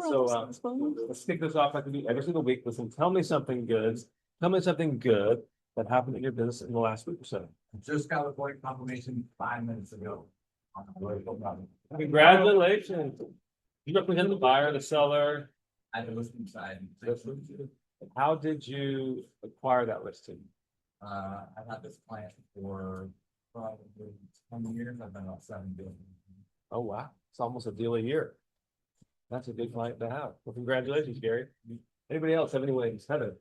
So let's kick this off like we do every single week. Listen, tell me something good. Tell me something good that happened in your business in the last week or so. Just got a void confirmation 5 minutes ago. Congratulations. You represent the buyer, the seller. At the listing side. How did you acquire that listing? I've had this client for probably 10 years. I've been about 7 deals. Oh, wow. It's almost a deal a year. That's a good client to have. Well, congratulations, Gary. Anybody else have any ways? Heather?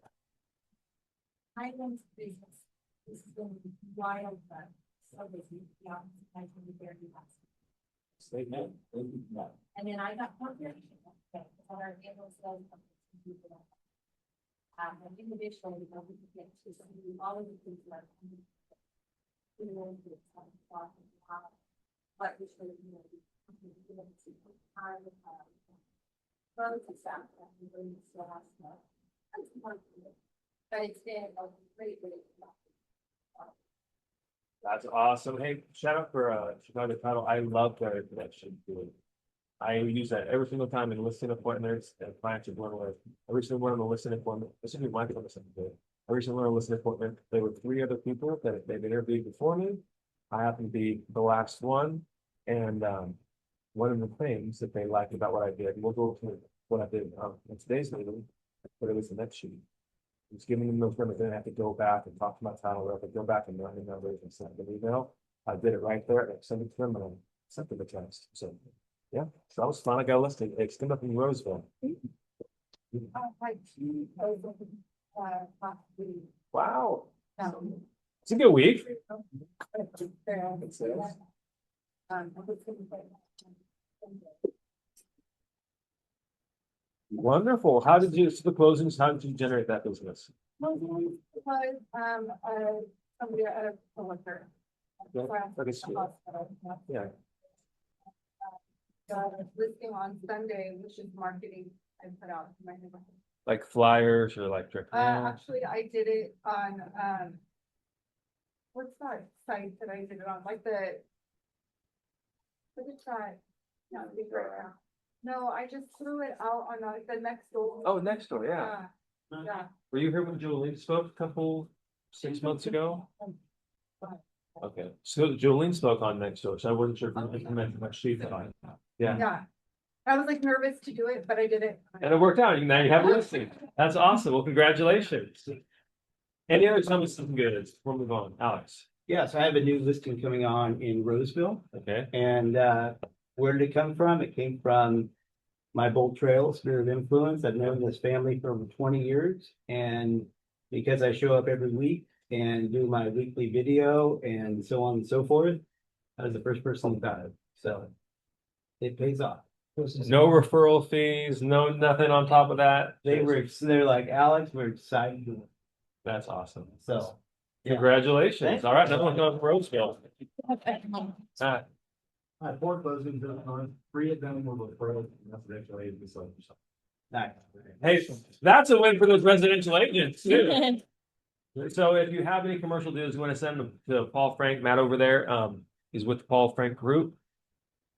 I went to business. This has been wild, but so busy. Yeah, I can be very fast. Statement. And then I got corporation. Okay, so our annual sales. And individually, we can get to all of the things that but usually, you know, time, phones and stuff, and we still have stuff. But it's been a great. That's awesome. Hey, shout out for Chicago Title. I love their connection to it. I use that every single time in listing appointments and clients are blown away. Every single one on the listing appointment, this is my business. Every single one on the listing appointment, there were 3 other people that they've interviewed before me. I happen to be the last one. And one of the things that they liked about what I did, we'll go to what I did in today's meeting, but it was the next sheet. It's giving them those numbers. They didn't have to go back and talk to my title rep, go back and run the numbers and send them an email. I did it right there and I sent it to them and I sent them a text. So yeah, so that was fun. I got a listing. It's come up in Roseville. Wow. It's a good week. Wonderful. How did you, so the closings, how did you generate that business? Somebody, a coworker. Yeah. Listing on Sunday, which is marketing I put out in my neighborhood. Like flyers or like direct mail? Actually, I did it on, what's that site that I did it on, like the. What is that? No, it'd be right now. No, I just threw it out on like the next door. Oh, next door, yeah. Yeah. Were you here when Jolene spoke a couple, 6 months ago? Okay, so Jolene spoke on next door, so I wasn't sure if you implemented my sheet that I. Yeah. Yeah. I was like nervous to do it, but I did it. And it worked out. Now you have a listing. That's awesome. Well, congratulations. Any other comments? Something good before we move on, Alex? Yes, I have a new listing coming on in Roseville. Okay. And where did it come from? It came from my Bold Trail Sphere of Influence. I've known this family for over 20 years. And because I show up every week and do my weekly video and so on and so forth, I was the first person that got it. So it pays off. No referral fees, no nothing on top of that. They're like, Alex, we're excited. That's awesome. So yeah. Congratulations. Thanks. All right, another one going from Roseville. My 4 closings on 3 of them were referrals. Residential agents. Nice. Hey, that's a win for those residential agents too. So if you have any commercial deals, you want to send them to Paul Frank, Matt over there. He's with the Paul Frank Group.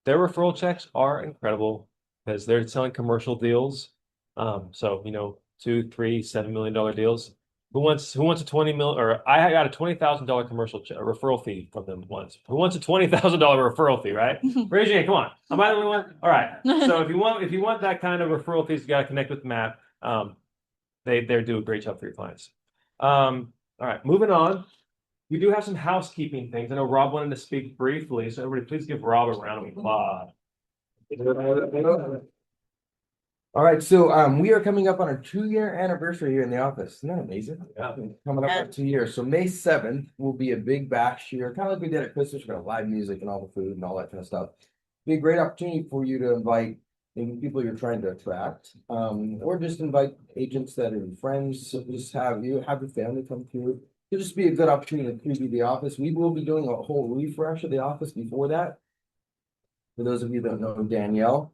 Their referral checks are incredible because they're selling commercial deals. So you know, $2, $3, $7 million deals. Who wants a 20 mil, or I got a $20,000 commercial referral fee from them once. Who wants a $20,000 referral fee, right? Raise your hand, come on. Am I the only one? All right. So if you want that kind of referral fees, you got to connect with Matt. They do a great job for your clients. All right, moving on. We do have some housekeeping things. I know Rob wanted to speak briefly, so everybody please give Rob a round of applause. All right, so we are coming up on our 2-year anniversary here in the office. Isn't that amazing? Yeah. Coming up on 2 years. So May 7th will be a big bash here, kind of like we did at Christmas. We're gonna have live music and all the food and all that kind of stuff. Be a great opportunity for you to invite maybe people you're trying to attract, or just invite agents that are friends. So just have your family come through. It'll just be a good opportunity to preview the office. We will be doing a whole refresh of the office before that. For those of you that don't know Danielle.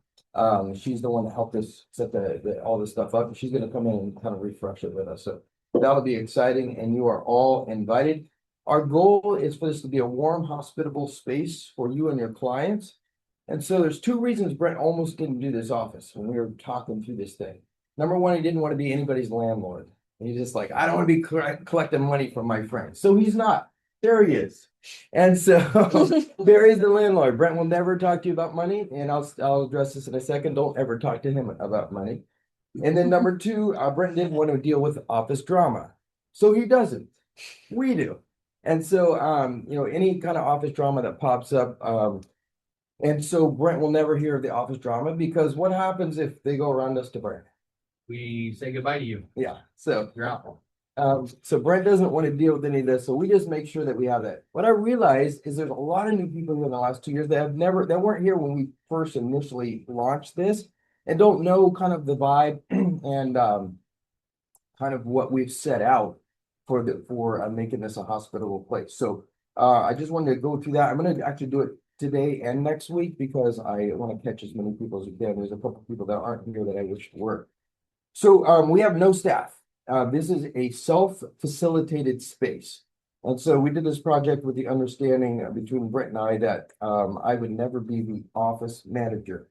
She's the one that helped us set all this stuff up. She's going to come in and kind of refresh it with us. So that'll be exciting, and you are all invited. Our goal is for this to be a warm, hospitable space for you and your clients. And so there's two reasons Brent almost didn't do this office when we were talking through this thing. Number one, he didn't want to be anybody's landlord. He's just like, I don't want to be collecting money from my friends. So he's not. There he is. And so Barry's the landlord. Brent will never talk to you about money, and I'll address this in a second. Don't ever talk to him about money. And then number two, Brent didn't want to deal with office drama. So he doesn't. We do. And so any kind of office drama that pops up, and so Brent will never hear of the office drama, because what happens if they go around us to Brent? We say goodbye to you. Yeah. So You're out. so Brent doesn't want to deal with any of this, so we just make sure that we have that. What I realized is there's a lot of new people here in the last 2 years that weren't here when we first initially launched this, and don't know kind of the vibe and kind of what we've set out for making this a hospitable place. So I just wanted to go through that. I'm going to actually do it today and next week, because I want to catch as many people as we can. There's a couple people that aren't here that I wish were. So we have no staff. This is a self-facilitated space. And so we did this project with the understanding between Brent and I that I would never be the office manager.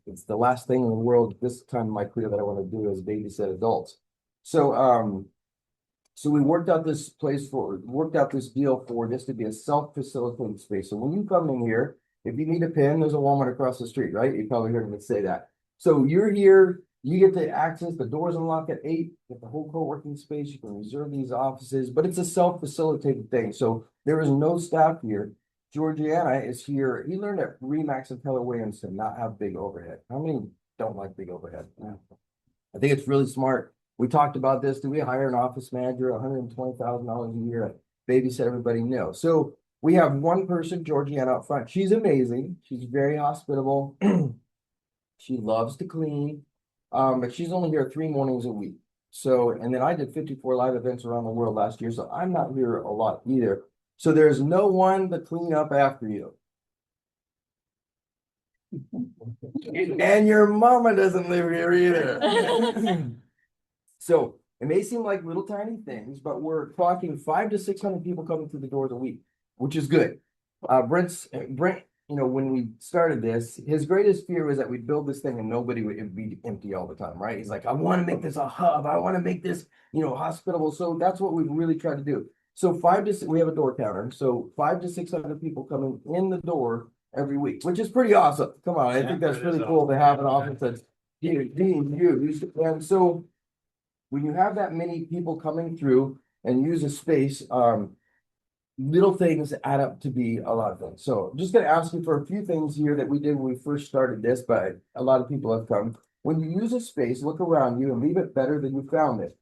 It's the last thing in the world at this time in my career that I want to do is babysit adults. So so we worked out this deal for this to be a self-facilitated space. So when you come in here, if you need a pen, there's a Walmart across the street, right? You probably heard me say that. So you're here, you get to access, the doors unlock at 8, get the whole co-working space, you can reserve these offices, but it's a self-facilitated thing. So there is no staff here. Georgiana is here. He learned at Remax and Keller Williams to not have big overhead. How many don't like big overhead? I think it's really smart. We talked about this. Do we hire an office manager, $120,000 a year, babysit everybody? No. So we have one person, Georgiana, up front. She's amazing. She's very hospitable. She loves to clean. But she's only here 3 mornings a week. So, and then I did 54 live events around the world last year. So I'm not here a lot either. So there's no one to clean up after you. And your mama doesn't live here either. So it may seem like little tiny things, but we're talking 500 to 600 people coming through the doors a week, which is good. Brent, when we started this, his greatest fear was that we'd build this thing and nobody would be empty all the time, right? He's like, I want to make this a hub. I want to make this, hospitable. So that's what we've really tried to do. So we have a door counter. So 500 to 600 people coming in the door every week, which is pretty awesome. Come on. I think that's really cool to have an office that's huge. And so when you have that many people coming through and use a space, little things add up to be a lot of things. So I'm just going to ask you for a few things here that we did when we first started this, but a lot of people have come. When you use a space, look around you and leave it better than you found it.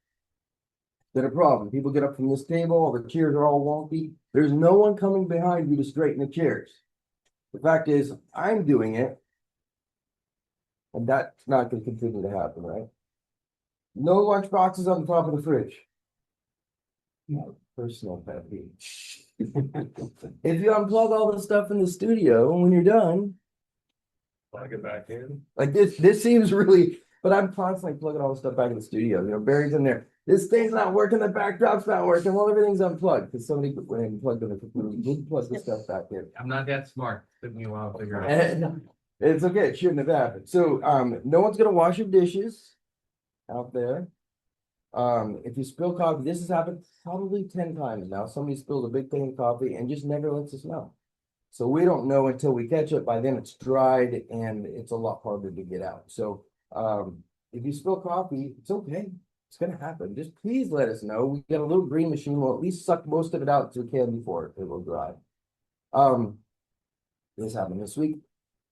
Been a problem. People get up from this table, the chairs are all wonky. There's no one coming behind you to straighten the chairs. The fact is, I'm doing it, and that's not going to continue to happen, right? No lunch boxes on the top of the fridge. No, personal pet peeve. If you unplug all the stuff in the studio, when you're done, Plug it back in. like this seems really, but I'm constantly plugging all the stuff back in the studio. Barry's in there. This thing's not working, the backdrop's not working. Well, everything's unplugged because somebody went and plugged in the computer. You plug this stuff back in. I'm not that smart. Took me a while to figure out. It's okay, it shouldn't have happened. So no one's gonna wash your dishes out there. If you spill coffee, this has happened probably 10 times now. Somebody spilled a big thing of coffee and just never lets us know. So we don't know until we catch it. By then it's dried and it's a lot harder to get out. So if you spill coffee, it's okay. It's gonna happen. Just please let us know. We got a little green machine. We'll at least suck most of it out to the can before it will dry. This happened this week.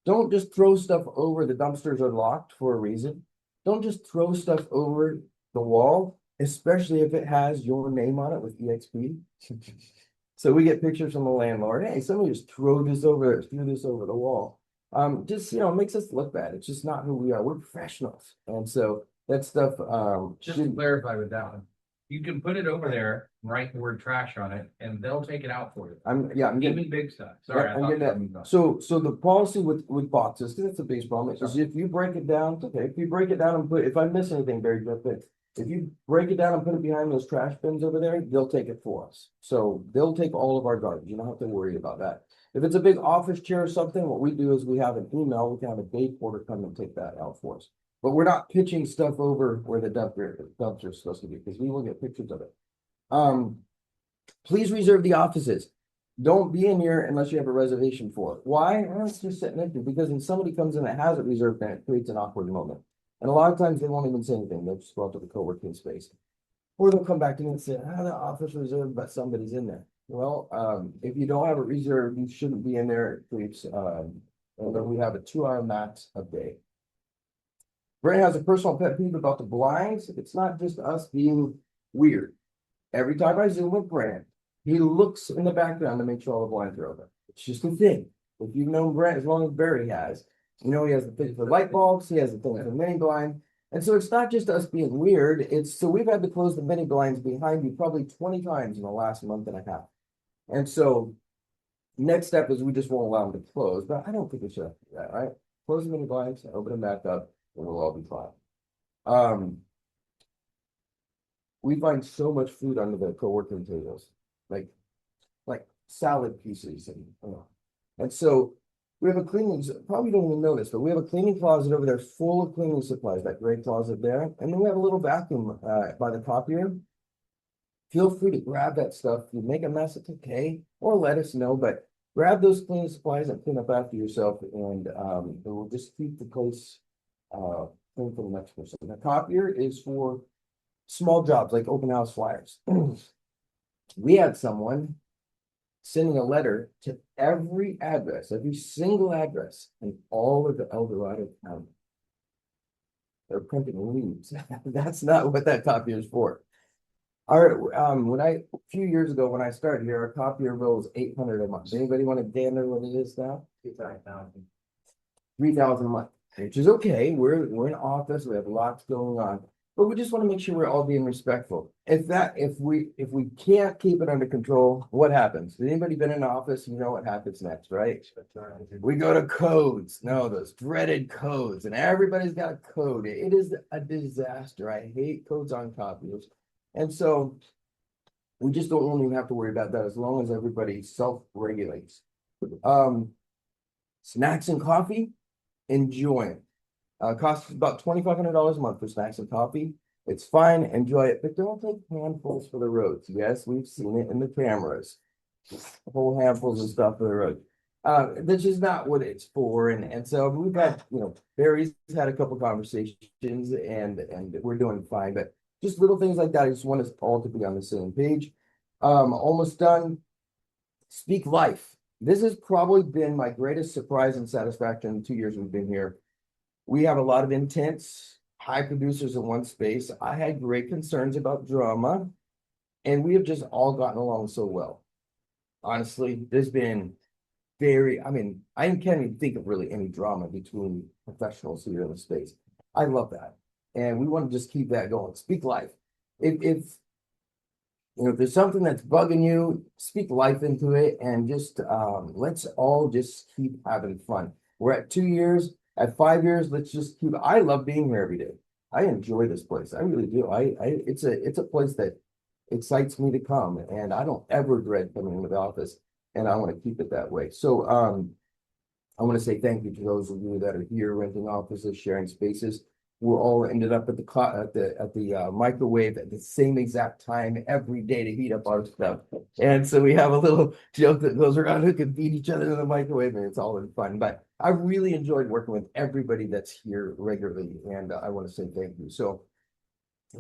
Don't just throw stuff over. The dumpsters are locked for a reason. Don't just throw stuff over the wall, especially if it has your name on it with EXP. So we get pictures from the landlord. Hey, somebody just threw this over the wall. Just makes us look bad. It's just not who we are. We're professionals, and so that stuff. Just to clarify with that one, you can put it over there, write the word trash on it, and they'll take it out for you. I'm getting Even big stuff. Sorry, I'm getting that. So the policy with boxes, because it's a base problem, is if you break it down, okay. If you break it down and if I miss anything, Barry, jump in. If you break it down and put it behind those trash bins over there, they'll take it for us. So they'll take all of our garbage. You don't have to worry about that. If it's a big office chair or something, what we do is we have an email, we can have a day porter come and take that out for us. But we're not pitching stuff over where the dumpster is supposed to be, because we will get pictures of it. Please reserve the offices. Don't be in here unless you have a reservation for it. Why? Well, it's just sitting empty, because when somebody comes in that has it reserved, then it creates an awkward moment. And a lot of times they won't even say anything. They'll just go out to the co-working space. Or they'll come back to me and say, the office reserved, but somebody's in there. Well, if you don't have it reserved, you shouldn't be in there. It creates, and then we have a 2-hour max a day. Brent has a personal pet peeve about the blinds. It's not just us being weird. Every time I Zoom with Brent, he looks in the background to make sure all the blinds are open. It's just a thing. If you've known Brent as long as Barry has, you know he has the thing for light bulbs, he has the thing for mini blind. And so it's not just us being weird, it's so we've had to close the mini blinds behind you probably 20 times in the last month and a half. And so next step is we just won't allow them to close, but I don't think we should have to do that, right? Close the mini blinds, open them back up, and we'll all be fine. We find so much food under the co-working tables, like salad pieces and so we have a cleaning, probably don't even notice, but we have a cleaning closet over there full of cleaning supplies, that gray closet there. And then we have a little vacuum by the copier. Feel free to grab that stuff. If you make a mess, it's okay, or let us know, but grab those cleaning supplies and clean up after yourself, and it will just keep the place clean for the next person. The copier is for small jobs like open house flyers. We had someone sending a letter to every address, every single address in all of the El Dorado County. They're printing leaves. That's not what that copier is for. A few years ago when I started here, our copier bill was $800 a month. Anybody want to gander what it is now? $3,000 a month, which is okay. We're in office. We have lots going on. But we just want to make sure we're all being respectful. If we can't keep it under control, what happens? Has anybody been in office? You know what happens next, right? We go to codes. No, those dreaded codes, and everybody's got a code. It is a disaster. I hate codes on copiers, and so we just don't even have to worry about that as long as everybody self-regulates. Snacks and coffee, enjoy it. Costs about $2,500 a month for snacks and coffee. It's fine, enjoy it, but don't take handfuls for the roads. Yes, we've seen it in the cameras. Whole handfuls of stuff for the road. That's just not what it's for. And so we've had, Barry's had a couple conversations and we're doing fine, but just little things like that. I just want us all to be on the same page. Almost done. Speak life. This has probably been my greatest surprise and satisfaction in the 2 years we've been here. We have a lot of intense, high producers in one space. I had great concerns about drama, and we have just all gotten along so well. Honestly, there's been I can't even think of really any drama between professionals here in the space. I love that. And we want to just keep that going. Speak life. If there's something that's bugging you, speak life into it, and just let's all just keep having fun. We're at 2 years. At 5 years, let's just keep. I love being here every day. I enjoy this place. I really do. It's a place that excites me to come, and I don't ever dread coming into the office, and I want to keep it that way. So I want to say thank you to those of you that are here renting offices, sharing spaces. We're all ended up at the microwave at the same exact time every day to heat up our stuff. And so we have a little joke that goes around who can feed each other in the microwave, and it's all in fun. But I really enjoyed working with everybody that's here regularly, and I want to say thank you. So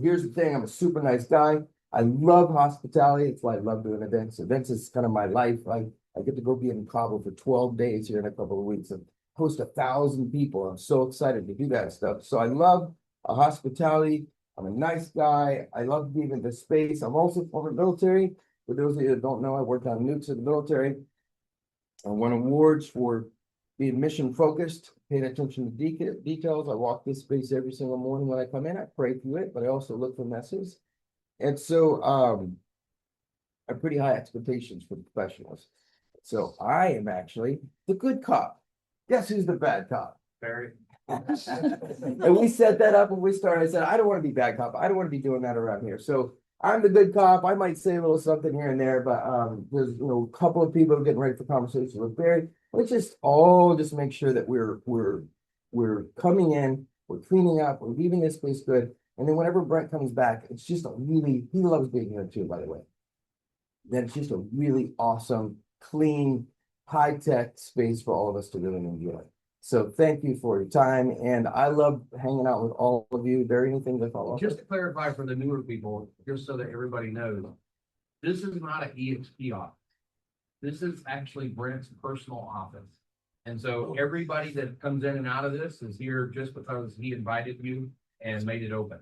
here's the thing: I'm a super nice guy. I love hospitality. It's why I love doing events. Events is kind of my life. I get to go be in Cabo for 12 days here in a couple of weeks and host 1,000 people. I'm so excited to do that stuff. So I love hospitality. I'm a nice guy. I love being in this space. I'm also former military. For those of you that don't know, I worked on nukes in the military. I won awards for being mission focused, paying attention to details. I walk this space every single morning when I come in. I pray through it, but I also look for messes. And so I have pretty high expectations for the professionals. So I am actually the good cop. Guess who's the bad cop? Barry. And we set that up when we started. I said, I don't want to be bad cop. I don't want to be doing that around here. So I'm the good cop. I might say a little something here and there, but there's a couple of people getting ready for conversations with Barry. Let's just all just make sure that we're coming in, we're cleaning up, we're leaving this place good. And then whenever Brent comes back, it's just he loves being here too, by the way. Then it's just a really awesome, clean, high-tech space for all of us to really enjoy. So thank you for your time, and I love hanging out with all of you. There anything to follow up? Just to clarify for the newer people, just so that everybody knows, this is not an EXP office. This is actually Brent's personal office. And so everybody that comes in and out of this is here just because he invited you and made it open.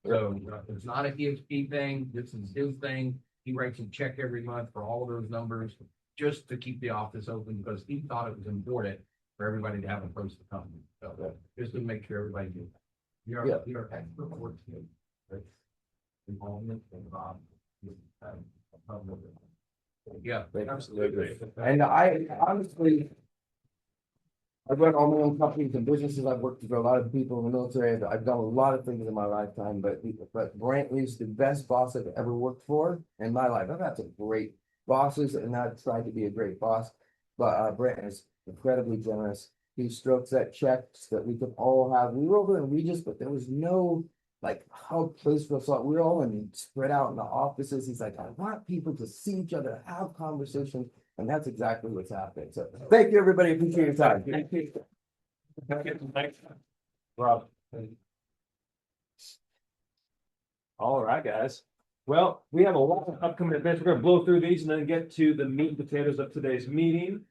So it's not an EXP thing. This is his thing. He writes a check every month for all of those numbers just to keep the office open because he thought it was important for everybody to have a place to come. So just to make sure everybody knew. Your expert works good. It's involvement and yeah, absolutely. And I honestly, I've run all my own companies and businesses. I've worked for a lot of people in the military. I've done a lot of things in my lifetime, but Brent is the best boss I've ever worked for in my life. I've had some great bosses and I've tried to be a great boss, but Brent is incredibly generous. He strokes that check that we could all have. We were over in Regis, but there was no hub place for us all. We were all spread out in the offices. He's like, I want people to see each other, have conversations. And that's exactly what's happening. So thank you, everybody. Appreciate your time. Thank you. Thanks, Rob. All right, guys. Well, we have a lot of upcoming events. We're gonna blow through these and then get to the meat and potatoes of today's meeting.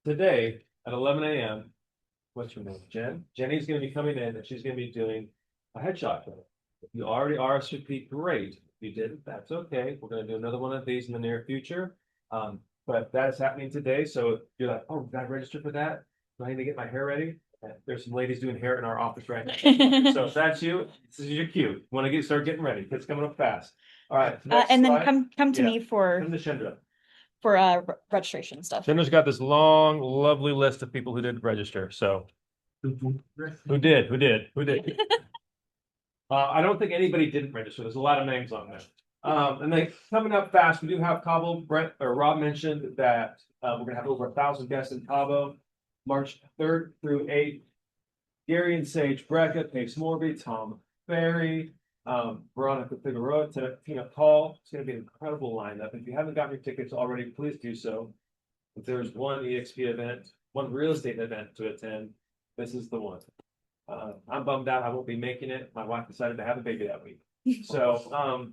Today at 11 a.m. What's your name? Jen? Jenny's gonna be coming in and she's gonna be doing a headshot. If you already RSVP'd, great. If you didn't, that's okay. We're gonna do another one of these in the near future. But that is happening today. So if you're like, oh, did I register for that? Do I need to get my hair ready? There's some ladies doing hair in our office right now. So if that's you, this is your cue. Want to start getting ready. It's coming up fast. All right. And then come to Yeah. me for Come to Chandra. registration stuff. Chandra's got this long, lovely list of people who did register. So who did? I don't think anybody didn't register. There's a lot of names on there. And then coming up fast, we do have Cabo. Rob mentioned that we're gonna have over 1,000 guests in Cabo, March 3rd through 8th. Gary and Sage Brecka, Pace Morby, Tom Ferry, Veronica Figueroa, Tina Paul. It's gonna be an incredible lineup. If you haven't gotten your tickets already, please do so. If there's one EXP event, one real estate event to attend, this is the one. I'm bummed out. I won't be making it. My wife decided to have a baby that week. So,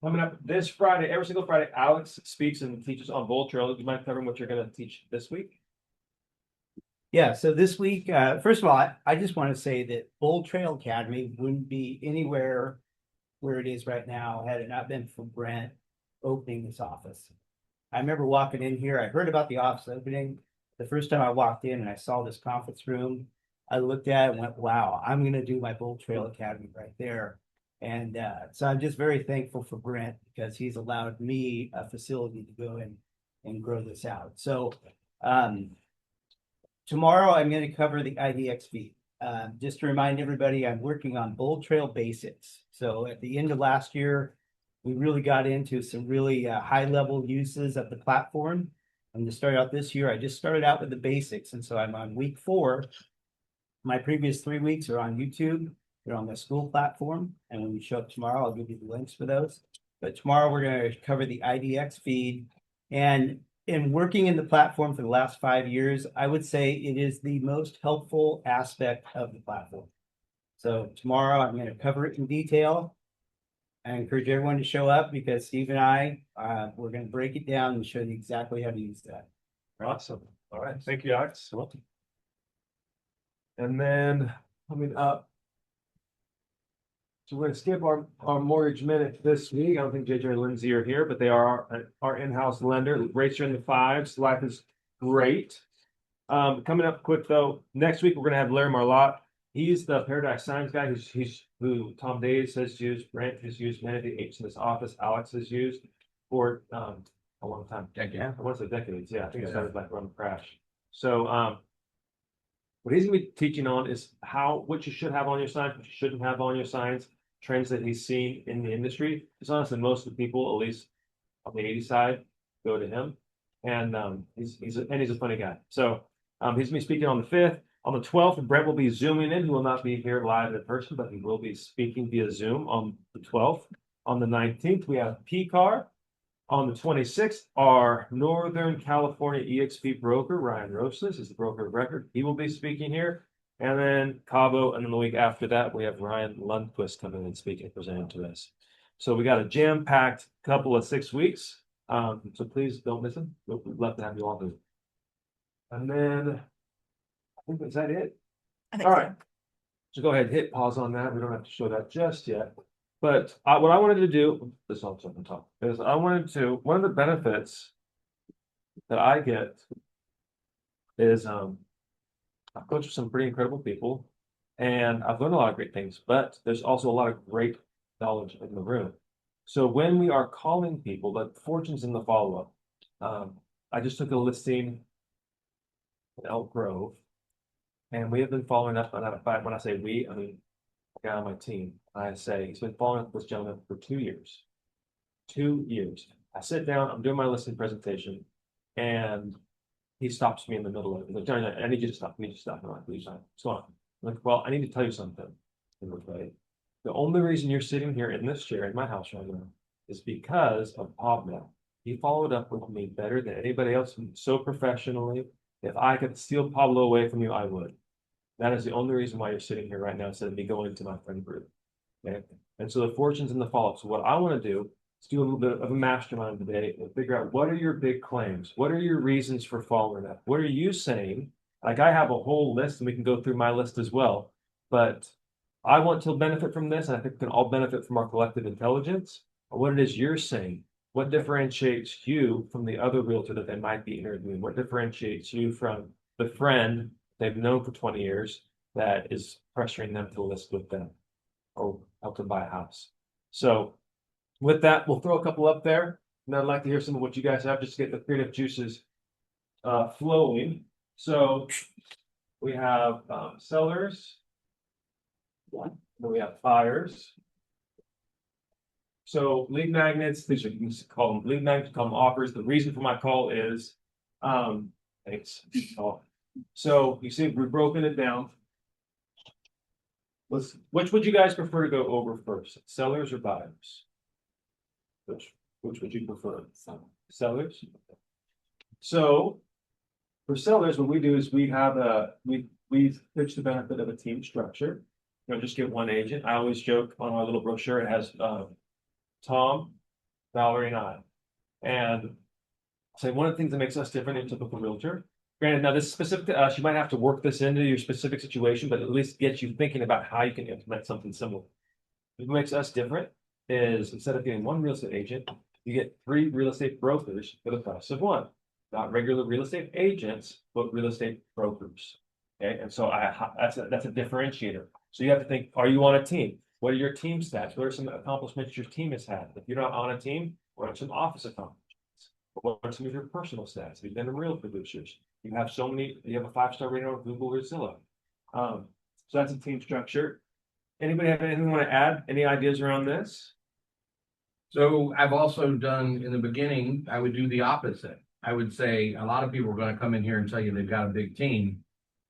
coming up this Friday, every single Friday, Alex speaks and teaches on Bold Trail. Do you mind covering what you're going to teach this week? Yeah, so this week, first of all, I just want to say that Bold Trail Academy wouldn't be anywhere where it is right now had it not been for Brent opening this office. I remember walking in here, I heard about the office opening. The first time I walked in and I saw this conference room, I looked at it and went, wow, I'm going to do my Bold Trail Academy right there. And so I'm just very thankful for Brent because he's allowed me a facility to go in and grow this out. So tomorrow I'm going to cover the IDXV. Just to remind everybody, I'm working on Bold Trail basics. So at the end of last year, we really got into some really high level uses of the platform. And to start out this year, I just started out with the basics. And so I'm on week 4. My previous 3 weeks are on YouTube. They're on the school platform. And when we show up tomorrow, I'll give you the links for those. But tomorrow we're going to cover the IDX feed. And in working in the platform for the last 5 years, I would say it is the most helpful aspect of the platform. So tomorrow I'm going to cover it in detail. I encourage everyone to show up because Steve and I, we're going to break it down and show you exactly how to use that. Awesome. All right. Thank you, Alex. And then coming up, so we're going to skip our mortgage minute this week. I don't think JJ or Lindsay are here, but they are our in-house lender. Rates are in the 5s. Life is great. Coming up quick though, next week we're going to have Larry Marlott. He's the Paradise Signs guy. Who Tom Days has used, Brent has used, many of the apes in this office, Alex has used for a long time. Decade. I want to say decades. Yeah, I think it started like around the crash. So what he's gonna be teaching on is what you should have on your signs, what you shouldn't have on your signs. trends that he's seen in the industry. It's honestly most of the people, at least on the 80 side, go to him. And he's a funny guy. So he's gonna be speaking on the 5th. On the 12th, Brent will be zooming in. He will not be here live in person, but he will be speaking via Zoom on the 12th. On the 19th, we have PCAR. On the 26th, our Northern California EXP broker, Ryan Rosas, is the broker of record. He will be speaking here. And then Cabo, and then the week after that, we have Ryan Lundquist coming and speaking, presenting to us. So we got a jam-packed couple of 6 weeks. So please don't miss them. We'd love to have you all there. And then I think is that it? I think All so. right. So go ahead, hit pause on that. We don't have to show that just yet. But what I wanted to do, this all on top, is I wanted to, one of the benefits that I get is I've coached with some pretty incredible people and I've learned a lot of great things, but there's also a lot of great knowledge in the room. So when we are calling people, the fortunes in the follow-up, I just took a listing in Elk Grove, and we have been following up on that. When I say we, I mean a guy on my team. I say he's been following up with this gentleman for 2 years. 2 years. I sit down, I'm doing my listing presentation, and he stops me in the middle of it. He's like, Johnny, I need you to stop. I need you to stop. I'm like, please stop. What's going on? I'm like, well, I need to tell you something. Okay. The only reason you're sitting here in this chair in my house right now is because of Pablo. He followed up with me better than anybody else, so professionally. If I could steal Pablo away from you, I would. That is the only reason why you're sitting here right now instead of me going to my friend group. Okay. And so the fortunes in the follow-up. So what I want to do is do a little bit of a mastermind today and figure out what are your big claims? What are your reasons for following up? What are you saying? Like I have a whole list and we can go through my list as well. But I want to benefit from this, and I think we can all benefit from our collective intelligence. What it is you're saying, what differentiates you from the other realtor that they might be interviewing? What differentiates you from the friend they've known for 20 years that is pressuring them to list with them or help them buy a house? So with that, we'll throw a couple up there, and I'd like to hear some of what you guys have just to get the creative juices flowing. So we have sellers. Then we have buyers. So lead magnets, these are, you can call them lead magnets, call them offers. The reason for my call is, thanks. So you see, we've broken it down. Which would you guys prefer to go over first, sellers or buyers? Which would you prefer? Sellers. So for sellers, what we do is we pitch the benefit of a team structure. You know, just get one agent. I always joke on our little brochure, it has Tom, Valerie, and I. And say one of the things that makes us different in typical realtor. Granted, now this is specific to us, you might have to work this into your specific situation, but at least get you thinking about how you can implement something similar. What makes us different is instead of getting one real estate agent, you get 3 real estate brokers for the price of 1. Not regular real estate agents, but real estate brokers. Okay, and so that's a differentiator. So you have to think, are you on a team? What are your team stats? What are some accomplishments your team has had? If you're not on a team, what are some office accomplishments? What are some of your personal stats? You've been a real producers. You have you have a 5-star rating on Google or Zillow. So that's a team structure. Anybody have anything you want to add? Any ideas around this? So I've also done in the beginning, I would do the opposite. I would say a lot of people are going to come in here and tell you they've got a big team.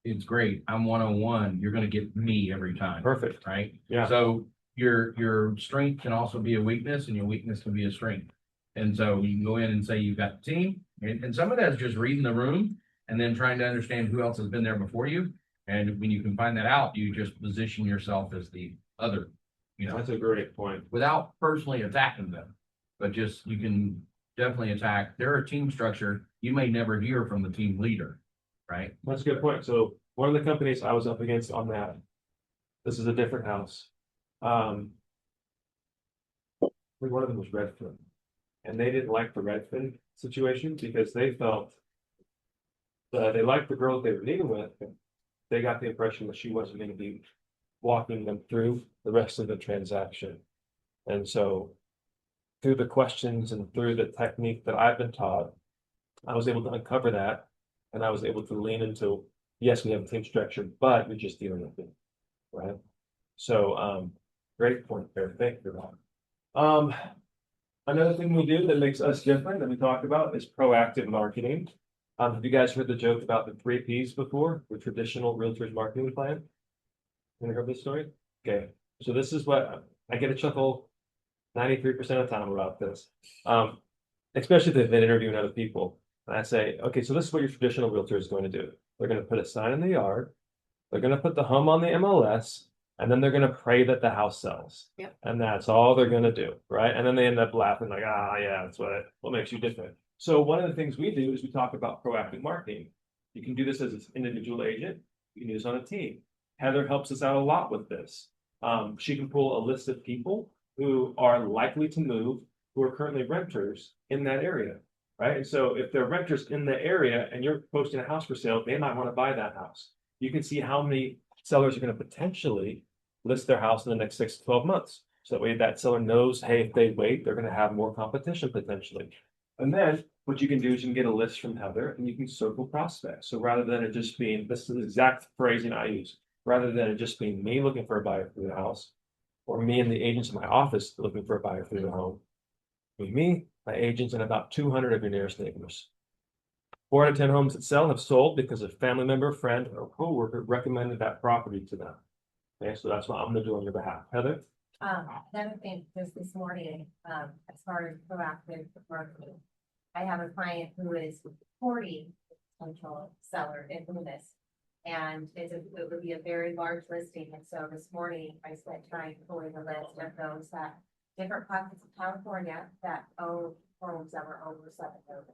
It's great. I'm 101. You're going to get me every time. Perfect. Right. Yeah. So your strength can also be a weakness and your weakness can be a strength. And so you can go in and say you've got the team, and some of that's just reading the room and then trying to understand who else has been there before you. And when you can find that out, you just position yourself as the other, That's a great point. without personally attacking them, but just, you can definitely attack their team structure. You may never hear from the team leader, right? That's a good point. So one of the companies I was up against on that, this is a different house. I think one of them was Redfin. And they didn't like the Redfin situation because they felt they liked the girl they were meeting with. They got the impression that she wasn't going to be walking them through the rest of the transaction. And so through the questions and through the technique that I've been taught, I was able to uncover that. And I was able to lean into, yes, we have a team structure, but we're just dealing with it. Right. So Great point there. Thank you, Rob. Another thing we do that makes us different that we talked about is proactive marketing. Have you guys heard the joke about the 3 Ps before, the traditional realtors marketing plan? You heard this story? Okay, so this is what I get a chuckle 93% of the time about this. Especially if they've been interviewing other people. And I say, okay, so this is what your traditional realtor is going to do. They're going to put a sign in the yard. They're going to put the home on the MLS, and then they're going to pray that the house sells. Yep. And that's all they're going to do, right? And then they end up laughing like, yeah, that's what makes you different. So one of the things we do is we talk about proactive marketing. You can do this as an individual agent. You can do this on a team. Heather helps us out a lot with this. She can pull a list of people who are likely to move, who are currently renters in that area, right? And so if they're renters in the area and you're posting a house for sale, they might want to buy that house. You can see how many sellers are going to potentially list their house in the next 6 to 12 months. So that way that seller knows, hey, if they wait, they're going to have more competition potentially. And then what you can do is you can get a list from Heather and you can circle prospects. So rather than it just being, this is the exact phrasing I use, rather than it just being me looking for a buyer for the house, or me and the agents in my office looking for a buyer for the home, me, my agents, and about 200 of your nearest neighbors. 4 out of 10 homes that sell have sold because a family member, friend, or coworker recommended that property to them. Okay, so that's what I'm gonna do on your behalf. Heather? Another thing, just this morning, as far as proactive marketing. I have a client who is courting a potential seller in Loomis. And it would be a very large listing, and so this morning I spent time pulling the list of those that different pockets of California that own homes that were over 7 million.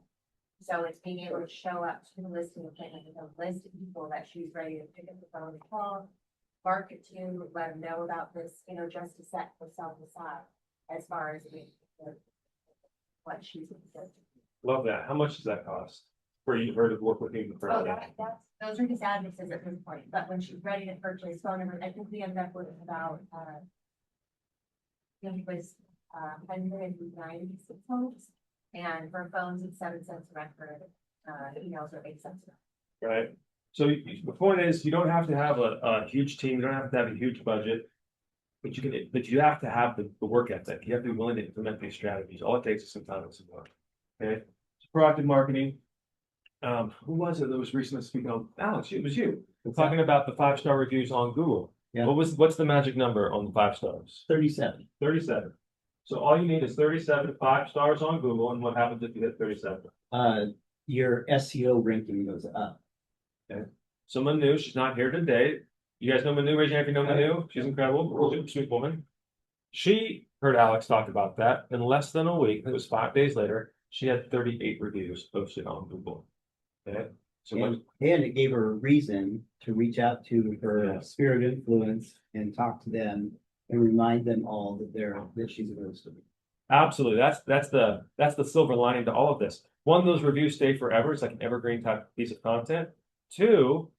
So it's being able to show up to the listing appointment with a list of people that she's ready to pick up the phone and call, market to, let them know about this, just to set herself aside as far as what she's doing. Love that. How much does that cost for you, her to work with you? Oh, those are just addresses at this point, but when she's ready to purchase phone number, I think we ended up with about, I think it was, 196 homes. And for phones, it's 7 cents a record, emails are 8 cents. Right. So the point is, you don't have to have a huge team. You don't have to have a huge budget, but you have to have the work ethic. You have to be willing to implement these strategies. All it takes is some time and some work. Okay. So proactive marketing. Who was it that was recently speaking on? Alex, it was you. Talking about the 5-star reviews on Google. Yeah. What's the magic number on the 5 stars? 37. 37. So all you need is 37 5 stars on Google, and what happens if you hit 37? Your SEO ranking goes up. Okay. So Manu, she's not here today. You guys know Manu? Raise your hand if you know Manu. She's incredible, sweet woman. She heard Alex talk about that in less than a week. It was 5 days later. She had 38 reviews posted on Google. Okay. So And it gave her a reason to reach out to her sphere of influence and talk to them and remind them all that she's a host. absolutely, that's the silver lining to all of this. One, those reviews stay forever. It's like an evergreen type piece of content. 2,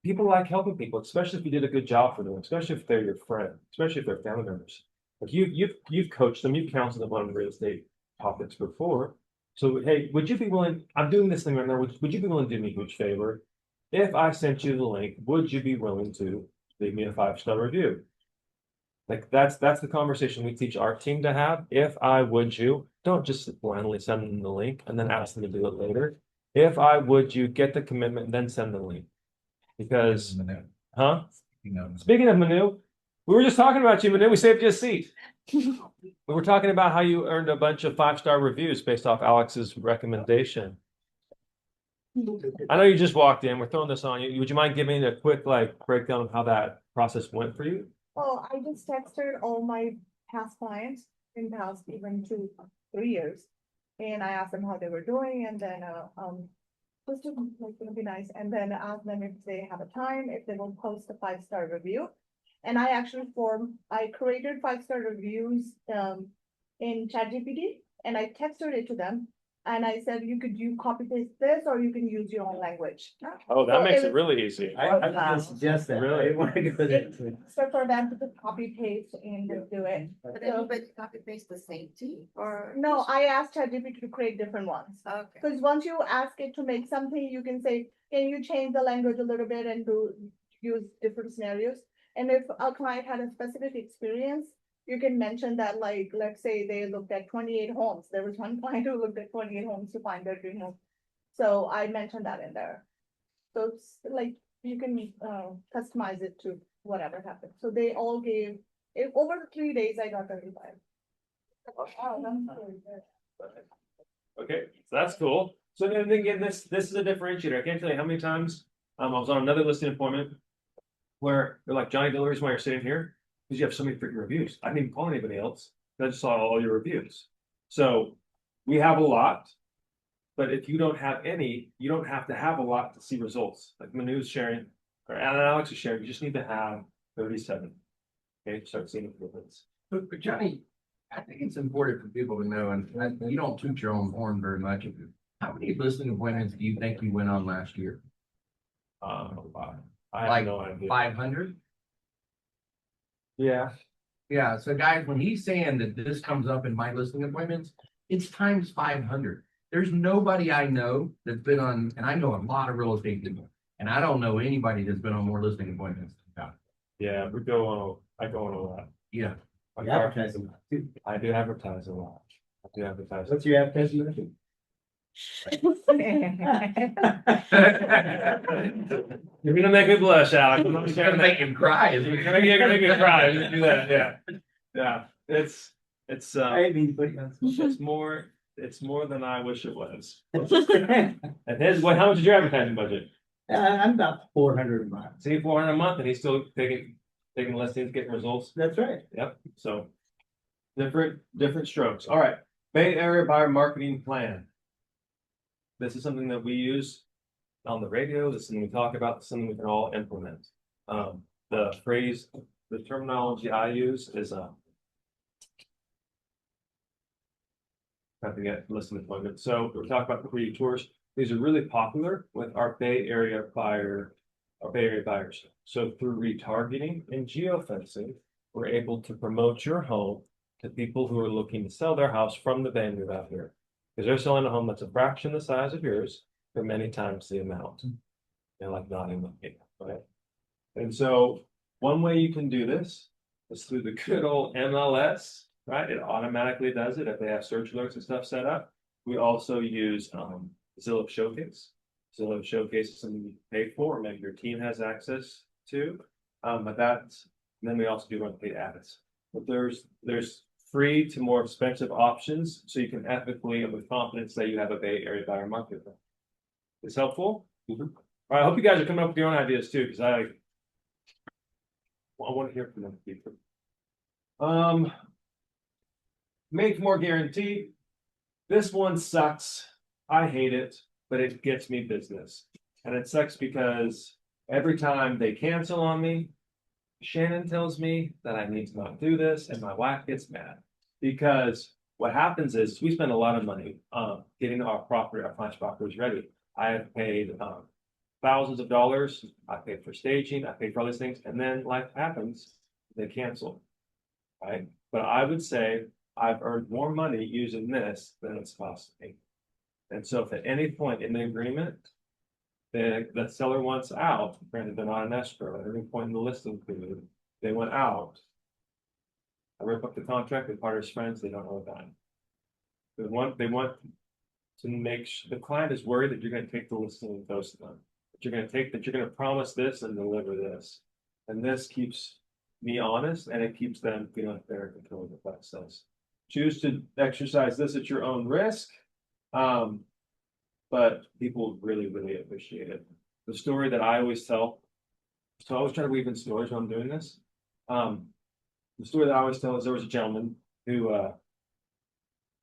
people like helping people, especially if you did a good job for them, especially if they're your friend, especially if they're family members. Like you've coached them, you've counseled them on real estate topics before. So hey, would you be willing? I'm doing this thing right now. Would you be willing to do me a huge favor? If I sent you the link, would you be willing to leave me a 5-star review? Like that's the conversation we teach our team to have. If I would you, don't just blindly send them the link and then ask them to do it later. If I would you, get the commitment and then send the link. Because, Speaking of Manu, we were just talking about you, Manu. We saved you a seat. We were talking about how you earned a bunch of 5-star reviews based off Alex's recommendation. I know you just walked in. We're throwing this on you. Would you mind giving a quick breakdown of how that process went for you? Well, I just texted all my past clients in past even 2 or 3 years. And I asked them how they were doing and then just to like it'll be nice. And then ask them if they have a time, if they will post a 5-star review. And I actually created 5-star reviews in ChatGPT and I texted it to them. And I said, you copy paste this or you can use your own language. Oh, that So makes it it really easy. I suggest that. Really? I want to go there. So for them to just copy paste and just do it. But everybody copy paste the same team or? No, I asked ChatGPT to create different ones. Okay. Because once you ask it to make something, you can say, can you change the language a little bit and use different scenarios? And if a client had a specific experience, you can mention that, like, let's say they looked at 28 homes. There was one client who looked at 28 homes to find their dream home. So I mentioned that in there. So it's like, you can customize it to whatever happened. So they all gave, over the 3 days, I got 35. Okay, so that's cool. So then again, this is a differentiator. I can't tell you how many times I was on another listing appointment where they're like, Johnny, the only reason why you're sitting here is you have so many freaking reviews. I didn't even call anybody else. I just saw all your reviews. So we have a lot, but if you don't have any, you don't have to have a lot to see results. Like Manu's sharing, or Alex is sharing, you just need to have 37. Okay, start seeing improvements. But Johnny, I think it's important for people to know, and you don't toot your own horn very much. How many listing appointments do you think you went on last year? Wow. I have Like no idea. 500? Yeah. Yeah, so guys, when he's saying that this comes up in my listing appointments, it's times 500. There's nobody I know that's been on, and I know a lot of real estate people, and I don't know anybody that's been on more listing appointments. Yeah, I go on a lot. Yeah. You advertise a lot, too. I do advertise a lot. I do advertise. What's your advertising? You're gonna make me blush, Alex. I'm not It's gonna gonna make him cry. You're gonna make me cry. You're gonna do that, yeah. Yeah, it's I didn't mean to put you on. it's more than I wish it was. And how much is your advertising budget? I'm about 400 a month. See, 400 a month, and he's still taking listings, getting results. That's right. Yep, so different strokes. All right, Bay Area buyer marketing plan. This is something that we use on the radio. This is something we talk about. This is something we can all implement. The phrase, the terminology I use is have to get listing appointment. So we talk about the free tours. These are really popular with our Bay Area buyers. So through retargeting and geofencing, we're able to promote your home to people who are looking to sell their house from the Bay and move out here. Because they're selling a home that's a fraction the size of yours for many times the amount. They're like nodding with me, right? And so one way you can do this is through the good old MLS, right? It automatically does it if they have search alerts and stuff set up. We also use Zillow Showcase. Zillow Showcase is something you pay for, or maybe your team has access to. But then we also do run paid ads. But there's free to more expensive options, so you can ethically and with confidence say you have a Bay Area buyer market. It's helpful. All right, I hope you guys are coming up with your own ideas too, because I want to hear from them people. Make more guaranteed. This one sucks. I hate it, but it gets me business. And it sucks because every time they cancel on me, Shannon tells me that I need to not do this, and my wife gets mad. Because what happens is we spend a lot of money getting our client's properties ready. I have paid thousands of dollars. I paid for staging. I paid for all these things, and then life happens. They cancel, right? But I would say I've earned more money using this than it's cost me. And so if at any point in the agreement, the seller wants out, granted they're not an escrow, at any point in the listing period, they went out. I rip up the contract with part of his friends, they don't know that. They want to make the client is worried that you're going to take the listing and ghost them. That you're going to promise this and deliver this. And this keeps me honest, and it keeps them feeling like they're in control of the process. Choose to exercise this at your own risk. But people really, really appreciate it. The story that I always tell, so I always try to weave in stories when I'm doing this. The story that I always tell is there was a gentleman who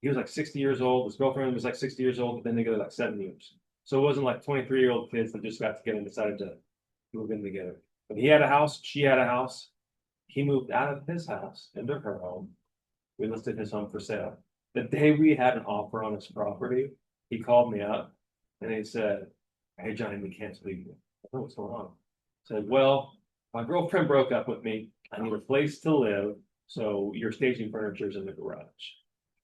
he was like 60 years old. His girlfriend was like 60 years old, but then together like 7 years. So it wasn't like 23-year-old kids that just got together and decided to move in together. But he had a house, she had a house. He moved out of his house into her home. We listed his home for sale. The day we had an offer on his property, he called me up and he said, "Hey Johnny, we can't leave you." I said, "What's going on?" I said, "Well, my girlfriend broke up with me. I need a place to live. So your staging furniture is in the garage."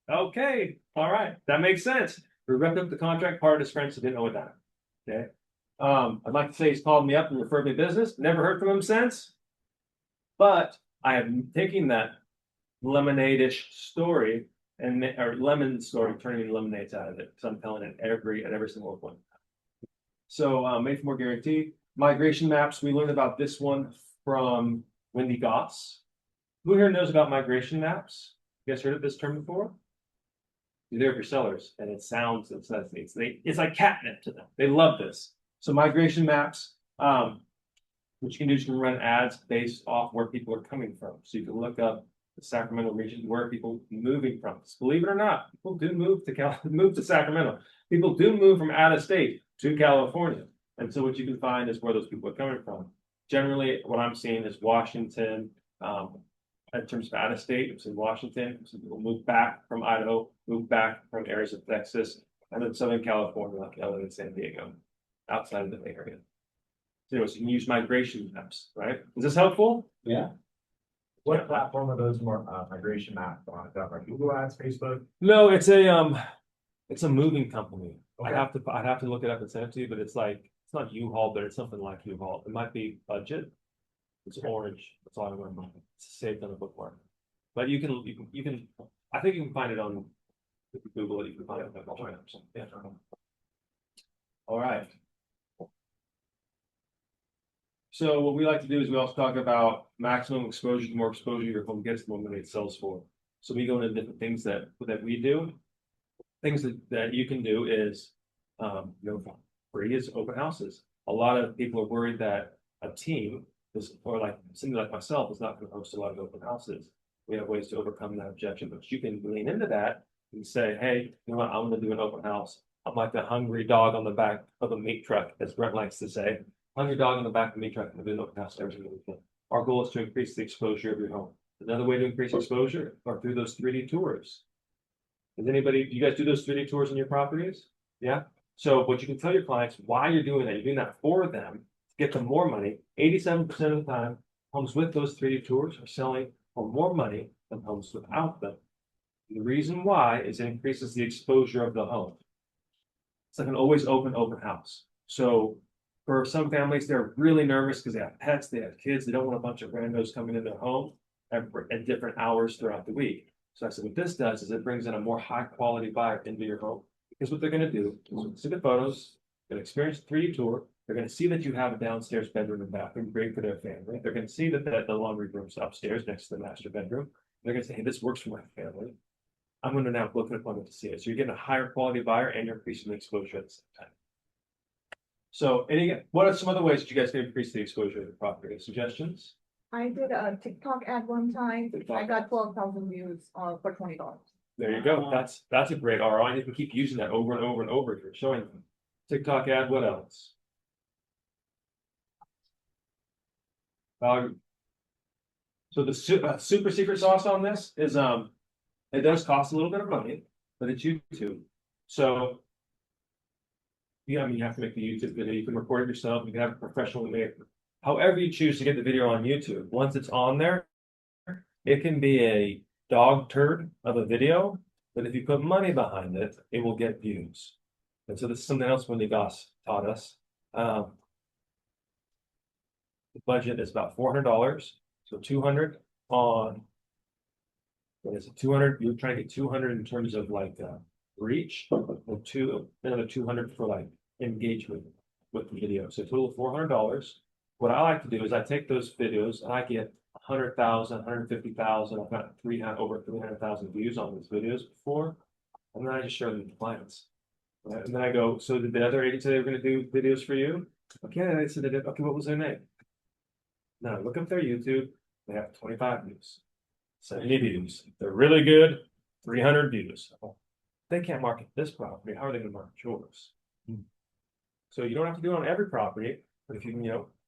Okay, all right, that makes sense. We wrapped up the contract. Part of his friends didn't know that. Okay. I'd like to say he's called me up and referred me business. Never heard from him since. But I am taking that lemonade-ish story or lemon story, turning lemonades out of it, because I'm telling it at every single one. So made for more guarantee. Migration maps, we learned about this one from Wendy Goss. Who here knows about migration maps? You guys heard of this term before? You're there for sellers, and it sounds, it's like catnip to them. They love this. So migration maps, what you can do is you can run ads based off where people are coming from. So you can look up the Sacramento region, where are people moving from. Believe it or not, people do move to Sacramento. People do move from out of state to California. And so what you can find is where those people are coming from. Generally, what I'm seeing is Washington, in terms of out of state, it's in Washington. Some people move back from Idaho, move back from areas of Texas, and then Southern California, like LA and San Diego, outside of the Bay Area. So anyways, you can use migration maps, right? Is this helpful? Yeah. What platform are those more migration maps on? Is that like Google Ads, Facebook? No, it's a moving company. Okay. I'd have to look it up and send it to you, but it's not U-Haul, but it's something like U-Haul. It might be Budget. It's orange. That's all I remember. It's saved on a bookmark. But you can I think you can find it on, if you Google it, you can find it on. Yeah. All right. So what we like to do is we also talk about maximum exposure. The more exposure your home gets, the more money it sells for. So we go into different things that we do. Things that you can do is, free is open houses. A lot of people are worried that a team or like somebody like myself is not going to host a lot of open houses. We have ways to overcome that objection, but you can lean into that and say, hey, you know what, I'm going to do an open house. I'm like the hungry dog on the back of a meat truck, as Brent likes to say. Hungry dog on the back of a meat truck, and do an open house every single weekend. Our goal is to increase the exposure of your home. Another way to increase exposure are through those 3D tours. Do you guys do those 3D tours in your properties? Yeah. So what you can tell your clients why you're doing that, you're doing that for them to get them more money. 87% of the time, homes with those 3D tours are selling for more money than homes without them. The reason why is it increases the exposure of the home. It's like an always open house. So for some families, they're really nervous because they have pets, they have kids, they don't want a bunch of randos coming in their home at different hours throughout the week. So I said, what this does is it brings in a more high quality buyer into your home. Because what they're going to do is see the photos, they're going to experience a 3D tour, they're going to see that you have a downstairs bedroom and bathroom, great for their family. They're going to see that the laundry room's upstairs next to the master bedroom. They're going to say, hey, this works for my family. I'm going to now book an appointment to see it. So you're getting a higher quality buyer and you're increasing the exposure at the same time. So, what are some other ways that you guys can increase the exposure of the property? Suggestions? I did a TikTok ad one time. I got 12,000 views for $20. There you go. That's a great ROI. You can keep using that over and over and over if you're showing them. TikTok ad, what else? So the super secret sauce on this is it does cost a little bit of money, but it's YouTube. So yeah, I mean, you have to make the YouTube video. You can record it yourself. You can have it professionally made. However you choose to get the video on YouTube, once it's on there, it can be a dog turd of a video, but if you put money behind it, it will get views. And so this is something else Wendy Goss taught us. The budget is about $400. So 200 on, what is it, 200? You're trying to get 200 in terms of like reach, or another 200 for like engagement with the video. So total of $400. What I like to do is I take those videos and I get 100,000, 150,000. I've got over 300,000 views on these videos before, and then I just share them with clients. Right? And then I go, so did the other agents say they were going to do videos for you? Okay, they said they did. Okay, what was their name? Now look up their YouTube. They have 25 views, 70 views. They're really good. 300 views. They can't market this property. How are they going to market yours? So you don't have to do it on every property, but if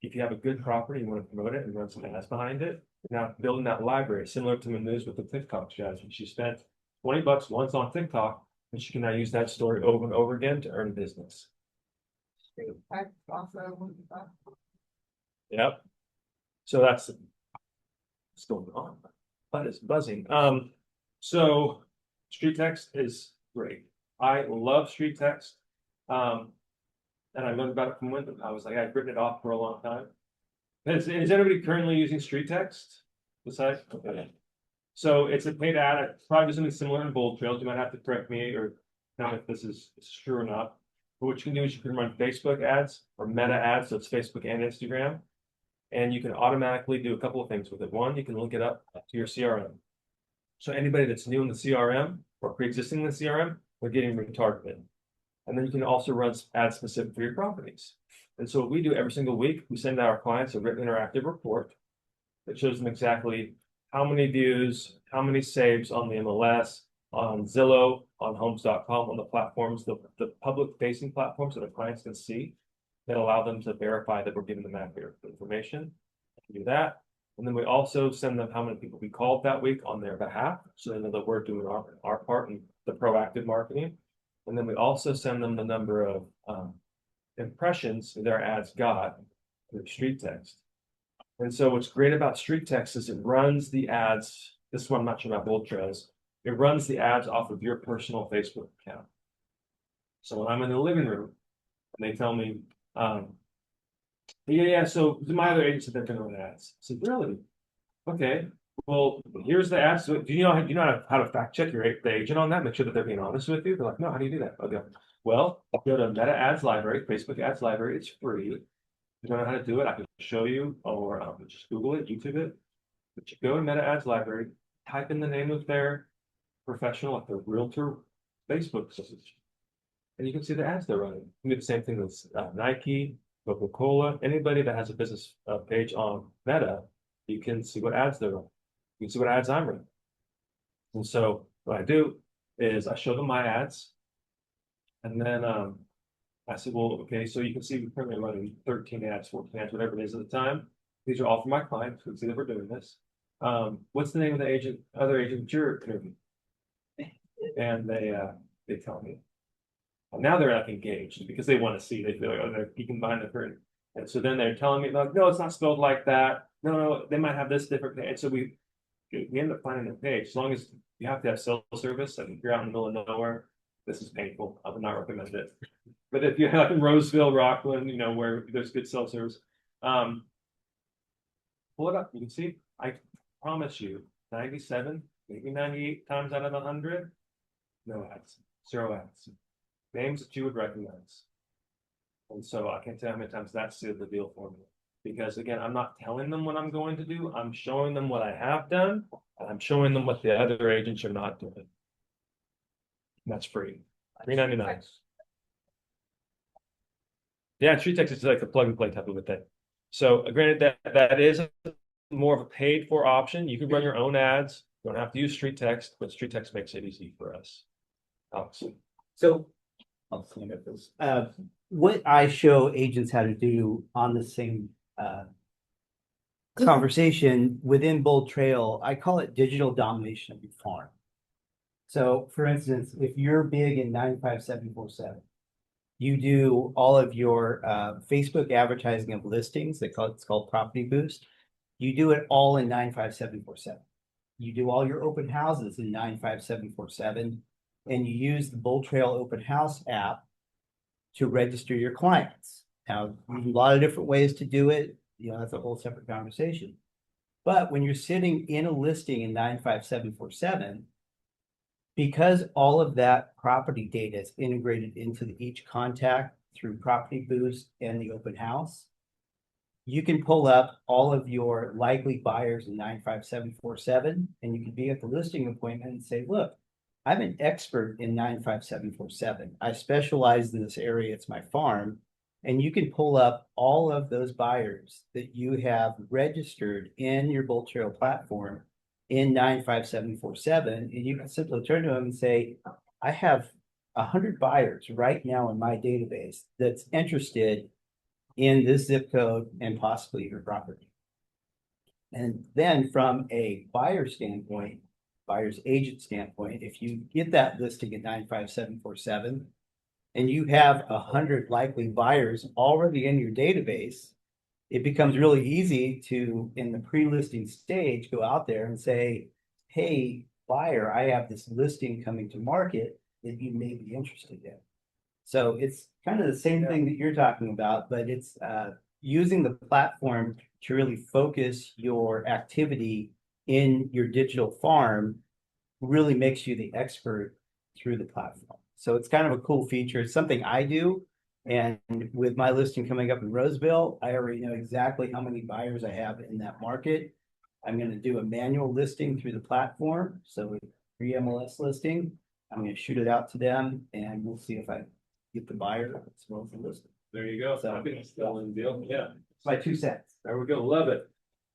if you have a good property, you want to promote it and run some ads behind it. Now building that library, similar to Manou's with the TikTok strategy. She spent $20 once on TikTok, and she can now use that story over and over again to earn business. That's awesome. Yep. So that's what's going on. But it's buzzing. So street text is great. I love street text. And I learned about it from Wyndham. I was like, I've written it off for a long time. Is anybody currently using street text besides? Okay. So it's a paid ad, it's probably something similar in Bold Trails, you might have to correct me or tell me if this is true or not. But what you can do is you can run Facebook ads or meta ads, so it's Facebook and Instagram. And you can automatically do a couple of things with it. One, you can link it up to your CRM. So anybody that's new in the CRM or pre-existing in the CRM, they're getting retargeted. And then you can also run ads specific for your properties. And so what we do every single week, we send our clients a written interactive report that shows them exactly how many views, how many saves on the MLS, on Zillow, on homes.com, on the platforms, the public facing platforms that the clients can see that allow them to verify that we're giving them accurate information. Do that. And then we also send them how many people we called that week on their behalf. So they know that we're doing our part in the proactive marketing. And then we also send them the number of impressions their ads got through street text. And so what's great about street text is it runs the ads. This is what I'm not sure about Bold Trails. It runs the ads off of your personal Facebook account. So when I'm in the living room and they tell me, yeah, so my other agent said they're going to run ads. I said, really? Okay. Well, here's the ads. So do you know how to fact check the agent on that? Make sure that they're being honest with you. They're like, no, how do you do that? Okay. Well, I'll go to Meta Ads Library, Facebook Ads Library. It's free. If you don't know how to do it, I can show you, or just Google it, YouTube it. But you go to Meta Ads Library, type in the name of their professional, like their realtor Facebook page, and you can see the ads they're running. You can do the same thing with Nike, Coca-Cola, anybody that has a business page on Meta, you can see what ads they're running. You can see what ads I'm running. And so what I do is I show them my ads. And then I said, well, okay, so you can see we're currently running 13 ads, 14 ads, whatever it is at the time. These are all for my clients who can see that we're doing this. What's the name of the other agent that you're interviewing? And they tell me. And now they're like engaged because they want to see, they feel like, oh, they're peeking behind the curtain. And so then they're telling me, like, no, it's not spelled like that. No, they might have this different. And so we end up finding a page. As long as you have to have cell service, and if you're out in the middle of nowhere, this is painful. I would not recommend it. But if you're like in Roseville, Rockland, where there's good cell service, pull it up. You can see, I promise you, 97, maybe 98 times out of 100, no ads, 0 ads. Names that you would recognize. And so I can't tell you how many times that sealed the deal for me. Because again, I'm not telling them what I'm going to do. I'm showing them what I have done. And I'm showing them what the other agents are not doing. And that's free. $3.99. Yeah, street text is like a plug and play type of a thing. So granted that is more of a paid for option. You can run your own ads. You don't have to use street text, but street text makes it easy for us. Alex. So I'll clean up this. What I show agents how to do on the same conversation within Bold Trail, I call it digital domination of your farm. So for instance, if you're big in 95747, you do all of your Facebook advertising of listings, it's called Property Boost. You do it all in 95747. You do all your open houses in 95747. And you use the Bold Trail Open House app to register your clients. Now, there's a lot of different ways to do it. That's a whole separate conversation. But when you're sitting in a listing in 95747, because all of that property data is integrated into each contact through Property Boost and the Open House, you can pull up all of your likely buyers in 95747, and you can be at the listing appointment and say, look, I'm an expert in 95747. I specialize in this area. It's my farm. And you can pull up all of those buyers that you have registered in your Bold Trail platform in 95747. And you can simply turn to them and say, I have 100 buyers right now in my database that's interested in this zip code and possibly your property. And then from a buyer standpoint, buyer's agent standpoint, if you get that listing at 95747 and you have 100 likely buyers already in your database, it becomes really easy to, in the pre-listing stage, go out there and say, hey, buyer, I have this listing coming to market that you may be interested in. So it's kind of the same thing that you're talking about, but it's using the platform to really focus your activity in your digital farm really makes you the expert through the platform. So it's kind of a cool feature. It's something I do. And with my listing coming up in Roseville, I already know exactly how many buyers I have in that market. I'm going to do a manual listing through the platform. So free MLS listing. I'm going to shoot it out to them and we'll see if I get the buyer as well as the listing. There you go. So- Happy selling deal. Yeah. It's my 2 cents. There we go. Love it.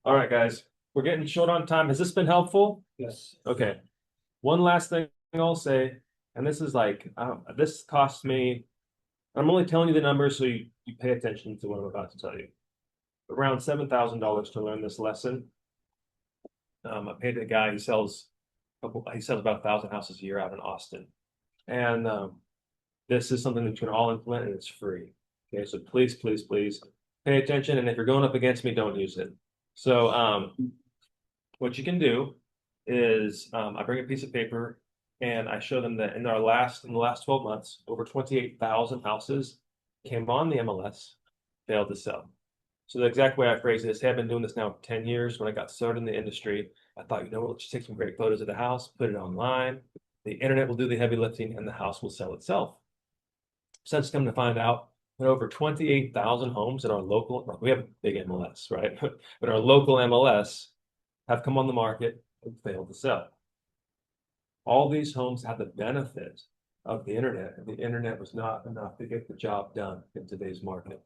All right, guys. We're getting short on time. Has this been helpful? Yes. Okay. One last thing I'll say, and this is like, this cost me, I'm only telling you the numbers so you pay attention to what I'm about to tell you. Around $7,000 to learn this lesson. I paid a guy, he sells about 1,000 houses a year out in Austin. And this is something that you can all implement and it's free. Okay, so please, please, please pay attention. And if you're going up against me, don't use it. So what you can do is I bring a piece of paper and I show them that in the last 12 months, over 28,000 houses came on the MLS, failed to sell. So the exact way I phrase this, hey, I've been doing this now for 10 years. When I got started in the industry, I thought, you know what, let's just take some great photos of the house, put it online. The internet will do the heavy lifting and the house will sell itself. Since come to find out that over 28,000 homes in our local, we have a big MLS, right? But our local MLS have come on the market and failed to sell. All these homes have the benefit of the internet, and the internet was not enough to get the job done in today's market.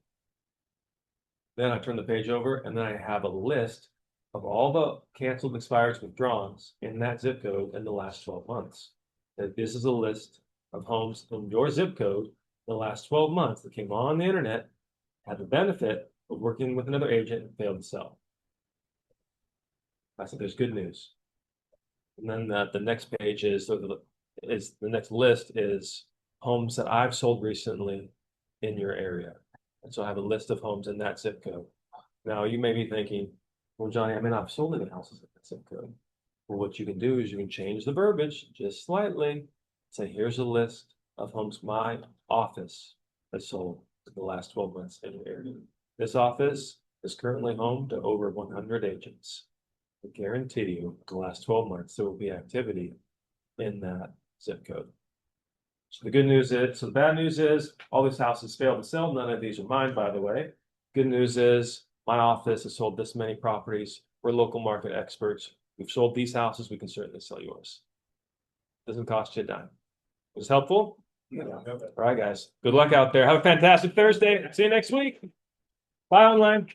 Then I turn the page over and then I have a list of all the canceled, expireds, withdrawals in that zip code in the last 12 months. That this is a list of homes in your zip code in the last 12 months that came on the internet, had the benefit of working with another agent and failed to sell. I said there's good news. And then the next page is the next list is homes that I've sold recently in your area. And so I have a list of homes in that zip code. Now you may be thinking, well, Johnny, I may not have sold any houses in that zip code. Well, what you can do is you can change the verbiage just slightly. Say, here's a list of homes my office has sold in the last 12 months in your area. This office is currently home to over 100 agents. I guarantee you, in the last 12 months, there will be activity in that zip code. So the good news is, so the bad news is, all these houses failed to sell. None of these are mine, by the way. Good news is, my office has sold this many properties. We're local market experts. We've sold these houses. We can certainly sell yours. Doesn't cost you a dime. Was this helpful? Yeah. All right, guys. Good luck out there. Have a fantastic Thursday. See you next week. Bye online.